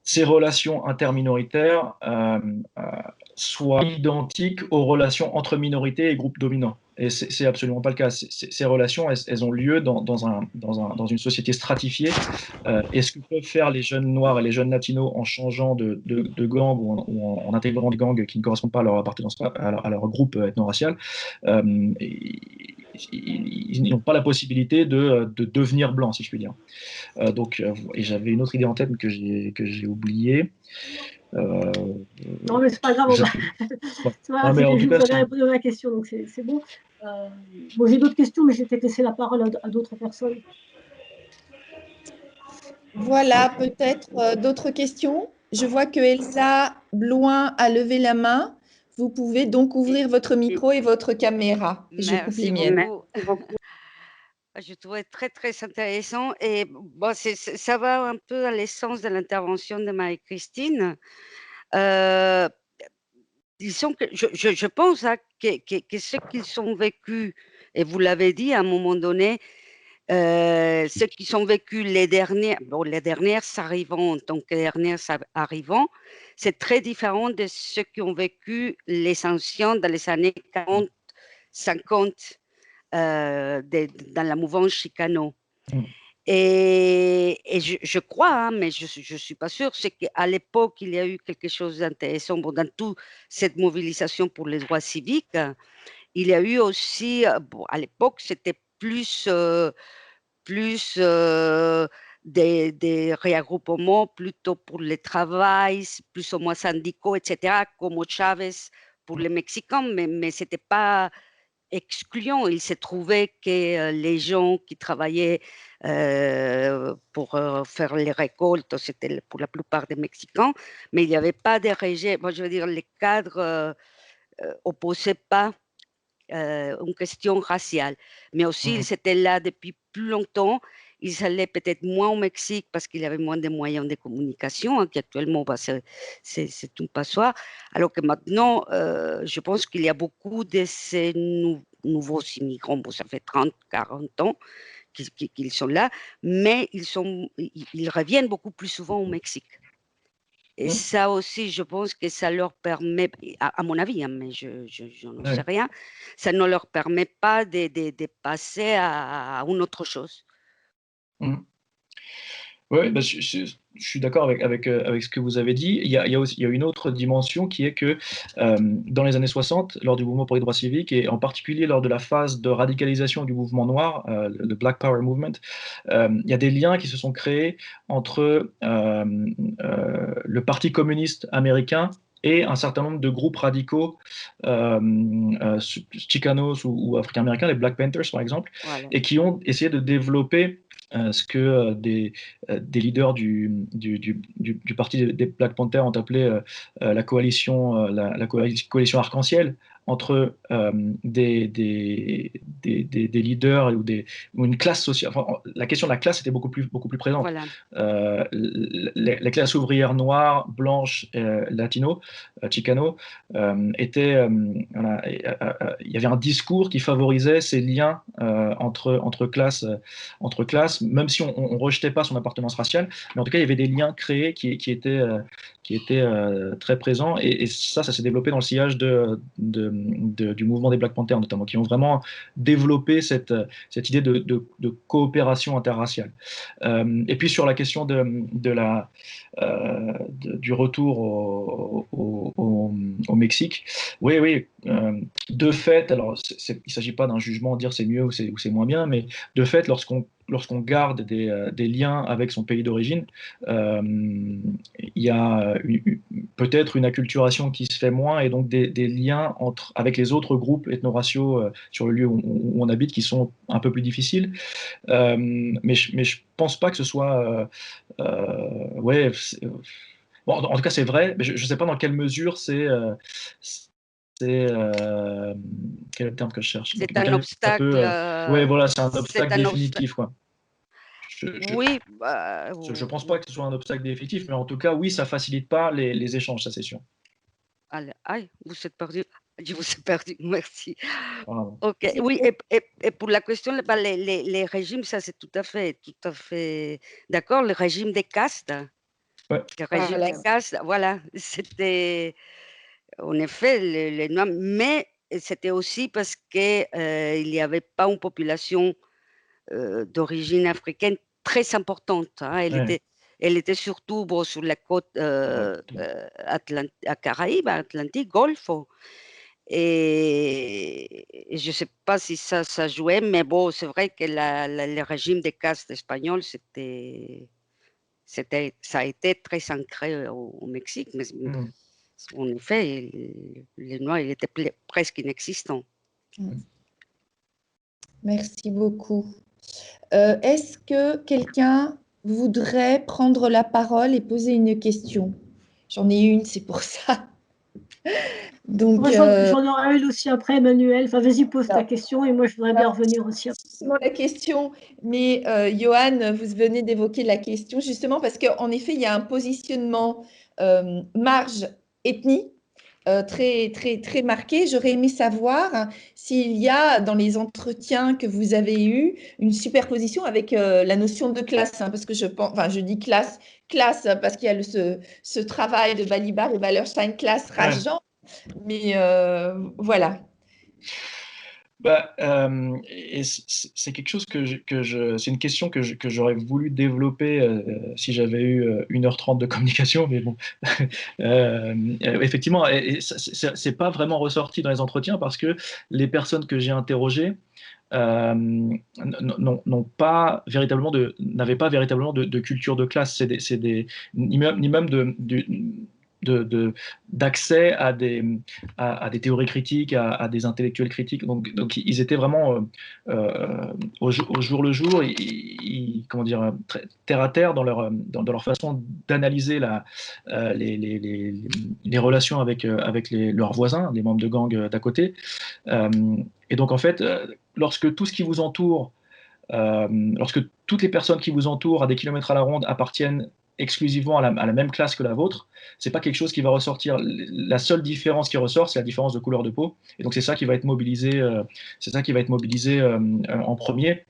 ces relations interminoritaires soient identiques aux relations entre minorités et groupes dominants. Et c'est absolument pas le cas. Ces relations, elles ont lieu dans une société stratifiée. Et ce que peuvent faire les jeunes noirs et les jeunes latinos en changeant de gang ou en intégrant des gangs qui ne correspondent pas à leur appartenance, à leur groupe ethno-racial, ils n'ont pas la possibilité de devenir blancs, si je puis dire. Et j'avais une autre idée en tête que j'ai oubliée. Non, mais c'est pas grave. C'est pas grave, en tout cas, vous avez répondu à ma question, donc c'est bon. Bon, j'ai d'autres questions, mais je vais peut-être laisser la parole à d'autres personnes. Voilà, peut-être d'autres questions. Je vois que Elsa Bloin a levé la main. Vous pouvez donc ouvrir votre micro et votre caméra. Je coupe les Merci miennes. beaucoup. Je trouvais très, très intéressant et bon, ça va un peu à l'essence de l'intervention de Marie-Christine. Disons que je pense que ce qu'ils ont vécu, et vous l'avez dit à un moment donné, ceux qui sont vécus les dernières arrivants en tant que dernières arrivants, c'est très différent de ceux qui ont vécu les anciens dans les années 40, 50, dans la mouvance Chicano. Et je crois, hein, mais je ne suis pas sûre, c'est qu'à l'époque, il y a eu quelque chose d'intéressant. Bon, dans toute cette mobilisation pour les droits civiques, il y a eu aussi, bon, à l'époque, c'était plus des regroupements plutôt pour le travail, plus ou moins syndicaux, etc., comme Chavez pour les Mexicains, mais ce n'était pas excluant. Il s'est trouvé que les gens qui travaillaient pour faire les récoltes, c'était pour la plupart des Mexicains, mais il n'y avait pas de rejet. Moi, je veux dire, les cadres opposaient pas une question raciale, mais aussi ils étaient là depuis plus longtemps. Ils allaient peut-être moins au Mexique parce qu'il y avait moins de moyens de communication, hein, qui actuellement, bah, c'est une passoire. Alors que maintenant, je pense qu'il y a beaucoup de ces nouveaux immigrants, bon, ça fait 30, 40 ans qu'ils sont là, mais ils reviennent beaucoup plus souvent au Mexique. Et ça aussi, je pense que ça leur permet, à mon avis, hein, mais je n'en sais rien, ça ne leur permet pas de passer à une autre chose. Oui, bah, je suis d'accord avec ce que vous avez dit. Il y a une autre dimension qui est que dans les années 60, lors du mouvement pour les droits civiques, et en particulier lors de la phase de radicalisation du mouvement noir, le Black Power Movement, il y a des liens qui se sont créés entre le Parti communiste américain et un certain nombre de groupes radicaux Chicanos ou africains-américains, les Black Panthers par exemple, Voilà. et qui ont essayé de développer ce que des leaders du parti des Black Panthers ont appelé la coalition arc-en-ciel, entre des leaders ou une classe sociale. Enfin, la question de la classe était beaucoup plus présente. Voilà. Les classes ouvrières noires, blanches, latino, chicano, il y avait un discours qui favorisait ces liens entre classes, même si on ne rejetait pas son appartenance raciale, mais en tout cas, il y avait des liens créés qui étaient très présents, et ça s'est développé dans le sillage du mouvement des Black Panthers notamment, qui ont vraiment développé cette idée de coopération interraciale. Et puis sur la question du retour au Mexique, oui, de fait, alors il ne s'agit pas d'un jugement, dire c'est mieux ou c'est moins bien, mais de fait, lorsqu'on lorsqu'on garde des liens avec son pays d'origine, il y a peut-être une acculturation qui se fait moins et donc des liens avec les autres groupes ethno-raciaux sur le lieu où on habite qui sont un peu plus difficiles. Mais je pense pas que ce soit... ouais, bon, en tout cas, c'est vrai, mais je ne sais pas dans quelle mesure quel est le terme que je cherche? C'est Dans un quelle mesure ça peut, obstacle, ouais, voilà, c'est un c'est obstacle un obstacle. définitif, quoi. Oui, Je pense pas que ce soit un obstacle définitif, mais en tout cas, oui, ça facilite pas les échanges, ça c'est sûr. aïe, vous êtes perdu. Je vous ai perdu, merci. Voilà. Ok, C'est oui, bon. et pour la question, bah, les régimes, ça c'est tout à fait d'accord. Le régime des castes, Ouais. le régime Voilà. des castes, voilà, c'était en effet les Noirs, mais c'était aussi parce que il n'y avait pas une population d'origine africaine très importante, hein. Ouais. Elle était surtout bon, sur la côte Caraïbes, Atlantique, Golfe. Et je ne sais pas si ça jouait, mais bon, c'est vrai que le régime des castes espagnols, ça a été très ancré au Mexique. Mais Mm. en effet, les Noirs, il était presque inexistant. Merci beaucoup. Est-ce que quelqu'un voudrait prendre la parole et poser une question? J'en ai une, c'est pour ça. Donc, Moi, j'en aurai une aussi après, Emmanuel. Enfin, vas-y, pose ta question et moi, je voudrais bien revenir aussi. justement la question, mais Johan, vous venez d'évoquer la question justement parce qu'en effet, il y a un positionnement marge ethnie très, très, très marqué. J'aurais aimé savoir s'il y a dans les entretiens que vous avez eus une superposition avec la notion de classe, hein, parce que je pense, enfin, je dis classe parce qu'il y a ce travail de Balibar et Wallerstein, classe, race, genre, mais voilà. Bah, et c'est quelque chose c'est une question que j'aurais voulu développer si j'avais eu 1h30 de communication, mais bon, effectivement, c'est pas vraiment ressorti dans les entretiens parce que les personnes que j'ai interrogées n'avaient pas véritablement de culture de classe, ni même d'accès à des théories critiques, à des intellectuels critiques. Donc ils étaient vraiment au jour le jour, comment dire, terre à terre dans leur façon d'analyser les relations avec leurs voisins, les membres de gang d'à côté. Et donc en fait, lorsque tout ce qui vous entoure, lorsque toutes les personnes qui vous entourent à des kilomètres à la ronde appartiennent exclusivement à la même classe que la vôtre, c'est pas quelque chose qui va ressortir. La seule différence qui ressort, c'est la différence de couleur de peau. Et donc c'est ça qui va être mobilisé, en premier.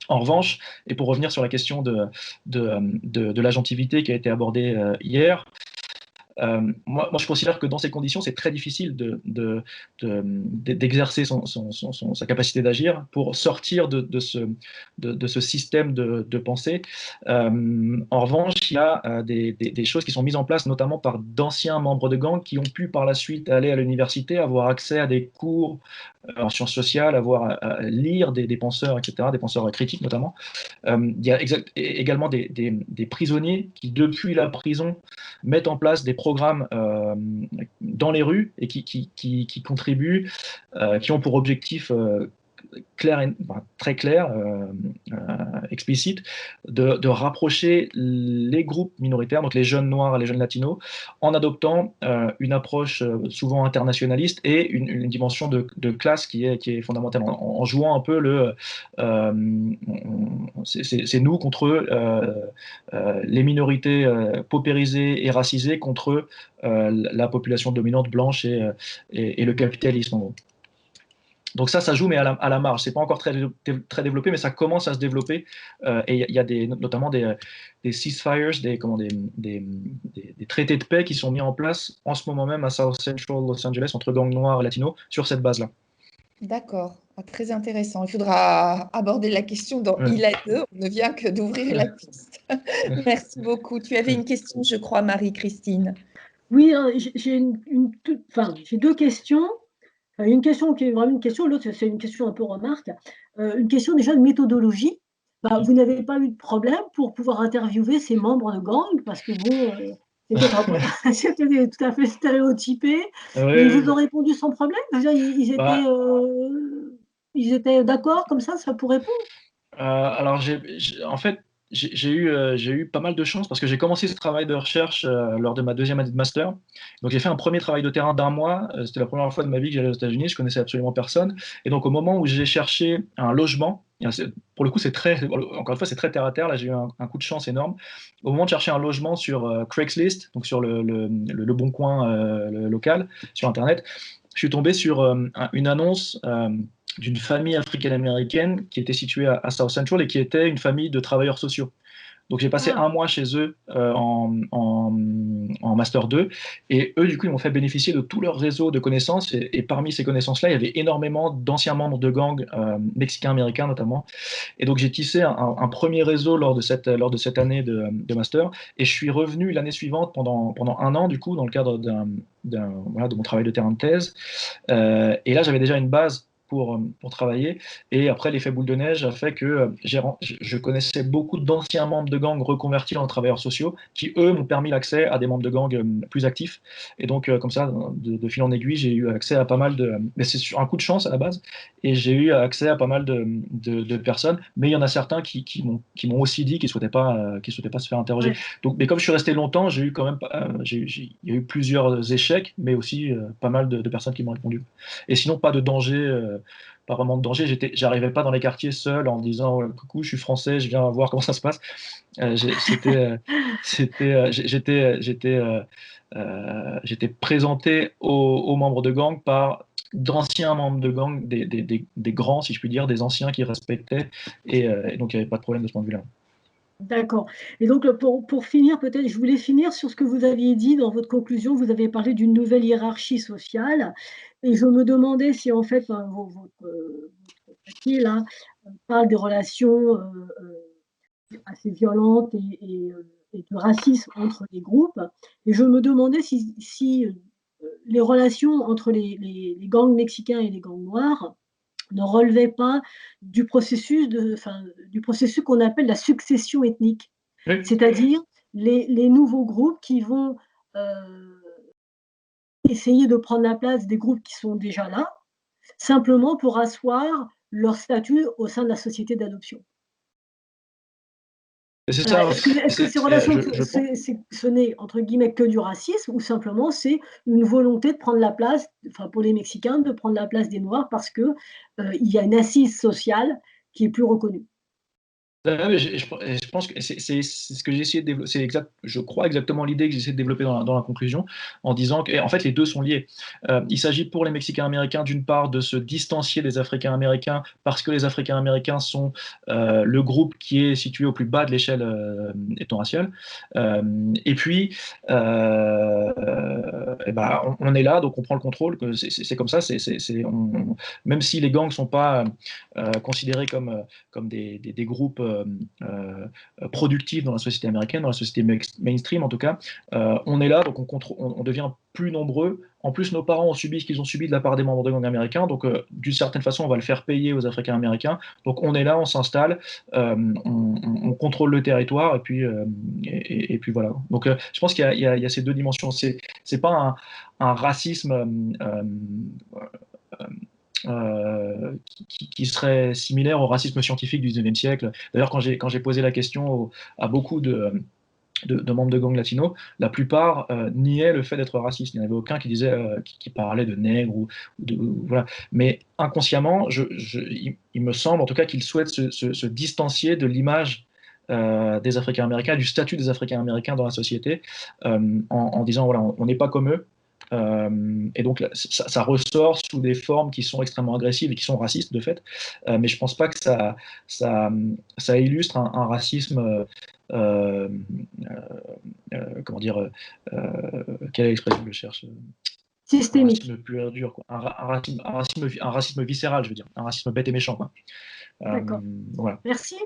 En revanche, et pour revenir sur la question de l'agentivité qui a été abordée hier, moi, je considère que dans ces conditions, c'est très difficile d'exercer sa capacité d'agir pour sortir de ce système de pensée. En revanche, il y a des choses qui sont mises en place, notamment par d'anciens membres de gang qui ont pu par la suite aller à l'université, avoir accès à des cours en sciences sociales, à lire des penseurs, etc., des penseurs critiques notamment. Il y a également des prisonniers qui, depuis la prison, mettent en place des programmes dans les rues et qui contribuent, qui ont pour objectif très clair, explicite, de rapprocher les groupes minoritaires, donc les jeunes noirs et les jeunes latinos, en adoptant une approche souvent internationaliste et une dimension de classe qui est fondamentale, en jouant un peu c'est nous contre les minorités paupérisées et racisées contre la population dominante blanche et le capitalisme, en gros. Donc ça joue, mais à la marge. C'est pas encore très développé, mais ça commence à se développer. Et il y a notamment des ceasefires, des traités de paix qui sont mis en place en ce moment même à South Central Los Angeles entre gangs noirs et latinos sur cette base-là. D'accord, très intéressant. Il faudra aborder la question dans ILA 2. On ne vient que d'ouvrir la piste. Merci beaucoup. Tu avais une question, je crois, Marie-Christine. Oui, j'ai j'ai deux questions. Une question qui est vraiment une question, l'autre c'est une question un peu remarque. Une question déjà de méthodologie, bah, vous n'avez pas eu de problème pour pouvoir interviewer ces membres de gang, parce que bon, c'était tout à fait stéréotypé, mais ils Ouais, vous ont répondu sans problème? Je veux dire, bah, ils étaient d'accord comme ça pour répondre? alors en fait, j'ai eu pas mal de chance parce que j'ai commencé ce travail de recherche, lors de ma deuxième année de master. Donc j'ai fait un premier travail de terrain d'1 mois, c'était la première fois de ma vie que j'allais aux États-Unis, je connaissais absolument personne et donc au moment où j'ai cherché un logement, et c'est pour le coup, c'est très encore une fois, c'est très terre à terre, là, j'ai eu un coup de chance énorme. Au moment de chercher un logement sur, Craigslist, donc sur le Bon Coin, le local, sur internet, je suis tombé sur, une annonce, d'une famille africaine-américaine qui était située à South Central et qui était une famille de travailleurs sociaux. Donc j'ai passé Ah, 1 mois chez eux, en master 2 et eux, du coup, ils m'ont fait bénéficier de tout leur réseau de connaissances et parmi ces connaissances-là, il y avait énormément d'anciens membres de gangs, mexicains-américains notamment et donc j'ai tissé un 1er réseau lors de cette année de master et je suis revenu l'année suivante pendant 1 an, du coup, dans le cadre voilà, de mon travail de terrain de thèse, et là, j'avais déjà une base pour travailler. Et après, l'effet boule de neige a fait que je connaissais beaucoup d'anciens membres de gangs reconvertis en travailleurs sociaux qui, eux, m'ont permis l'accès à des membres de gangs plus actifs. Et donc, comme ça, de fil en aiguille, j'ai eu accès à pas mal de. Mais c'est sur un coup de chance à la base. Et j'ai eu accès à pas mal de personnes. Mais il y en a certains qui m'ont aussi dit qu'ils ne souhaitaient pas se faire interroger. ouais. Donc, mais comme je suis resté longtemps, j'ai eu quand même. Il y a eu plusieurs échecs, mais aussi pas mal de personnes qui m'ont répondu. Et sinon, pas de danger, pas vraiment de danger. J'arrivais pas dans les quartiers seul en disant coucou, je suis français, je viens voir comment ça se passe. J'étais présenté aux membres de gang par d'anciens membres de gang, des grands, si je puis dire, des anciens qui respectaient, et donc il n'y avait pas de problème de ce point de vue-là. D'accord. Et donc, pour finir, peut-être, je voulais finir sur ce que vous aviez dit dans votre conclusion. Vous avez parlé d'une nouvelle hiérarchie sociale et je me demandais si, en fait, enfin, votre papier, là, parle des relations assez violentes et de racisme entre les groupes. Et je me demandais si les relations entre les gangs mexicains et les gangs noirs ne relevait pas du processus qu'on appelle la succession ethnique. Oui. C'est-à-dire les nouveaux groupes qui vont, heu, essayer de prendre la place des groupes qui sont déjà là, simplement pour asseoir leur statut au sein de la société d'adoption. Et c'est Voilà, ça, est-ce que ces relations, je pense. ce n'est entre guillemets «que du racisme» ou simplement c'est une volonté de prendre la place, enfin pour les Mexicains, de prendre la place des Noirs parce que, il y a une assise sociale qui est plus reconnue? Mais je pense que c'est ce que j'ai essayé de développer. Je crois exactement l'idée que j'ai essayé de développer dans la conclusion, en disant que, et en fait, les deux sont liés. Il s'agit pour les Mexicains américains, d'une part, de se distancier des Africains américains, parce que les Africains américains sont le groupe qui est situé au plus bas de l'échelle ethno-raciale. Et puis, et ben, on est là, donc on prend le contrôle. C'est comme ça. Même si les gangs ne sont pas considérés comme des groupes productifs dans la société américaine, dans la société mainstream en tout cas. On est là, donc on devient plus nombreux. En plus, nos parents ont subi ce qu'ils ont subi de la part des membres de gangs américains, donc d'une certaine façon, on va le faire payer aux Africains américains. Donc on est là, on s'installe, on contrôle le territoire, et puis voilà. Donc je pense qu'il y a ces deux dimensions. C'est pas un racisme qui serait similaire au racisme scientifique du XIXe siècle. D'ailleurs, quand j'ai posé la question à beaucoup de membres de gangs latinos, la plupart niaient le fait d'être raciste. Il n'y en avait aucun qui disait, qui parlait de nègre voilà. Mais inconsciemment, il me semble en tout cas qu'ils souhaitent se distancier de l'image des Africains-Américains, du statut des Africains-Américains dans la société, en disant voilà, on n'est pas comme eux. Et donc ça ressort sous des formes qui sont extrêmement agressives et qui sont racistes de fait, mais je pense pas que ça illustre un racisme, comment dire, quelle est l'expression que je cherche, un Systémique. racisme pur et dur, quoi. Un racisme viscéral, je veux dire, un racisme bête et méchant, quoi. D'accord. Voilà. Merci.